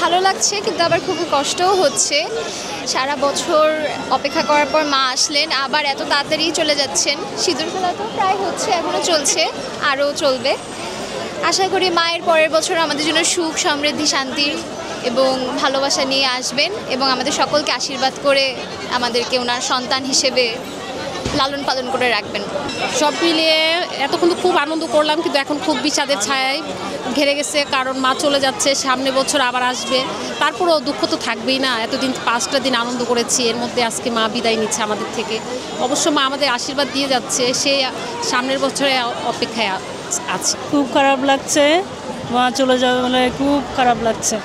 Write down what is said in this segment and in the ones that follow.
ভালো লাগছে কিন্তু আবার খুবই কষ্টও হচ্ছে। সারা বছর অপেক্ষা করার পর মা আসলেন, আবার এত তাড়াতাড়ি চলে যাচ্ছেন। সিঁদুর খেলা তো প্রায় হচ্ছে, এখনও চলছে, আরও চলবে। আশা করি মায়ের পরের বছর আমাদের জন্য সুখ, সমৃদ্ধি, শান্তি এবং ভালোবাসা নিয়ে আসবেন এবং আমাদের সকলকে আশীর্বাদ করে আমাদেরকে ওনার সন্তান হিসেবে লালন পালন করে রাখবেন। সব মিলিয়ে এতক্ষণ তো খুব আনন্দ করলাম, কিন্তু এখন খুব বিষাদের ছায়ায় ঘেরে গেছে, কারণ মা চলে যাচ্ছে, সামনে বছর আবার আসবে। তারপরেও দুঃখ তো থাকবেই না। এতদিন 5টা দিন আনন্দ করেছি, এর মধ্যে আজকে মা বিদায় নিচ্ছে আমাদের থেকে। অবশ্য মা আমাদের আশীর্বাদ দিয়ে যাচ্ছে, সে সামনের বছরে অপেক্ষায় আছে। খুব খারাপ লাগছে, মা চলে যাবে বলে খুব খারাপ লাগছে।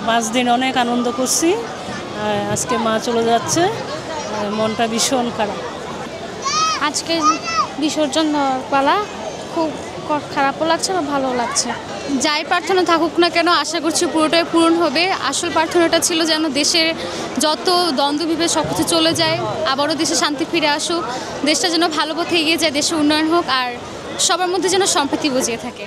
5 দিন অনেক আনন্দ করছি, আজকে মা চলে যাচ্ছে, মনটা ভীষণ খারাপ। আজকে বিসর্জন দেওয়ার পালা, খুব খারাপও লাগছে বা ভালো লাগছে। যাই প্রার্থনা থাকুক না কেন, আশা করছি পুরোটাই পূরণ হবে। আসল প্রার্থনাটা ছিল যেন দেশের যত দ্বন্দ্ব বিভেদ সব কিছু চলে যায়, আবারও দেশে শান্তি ফিরে আসুক, দেশটা যেন ভালো পথে এগিয়ে যায়, দেশে উন্নয়ন হোক, আর সবার মধ্যে যেন সম্প্রীতি বজিয়ে থাকে।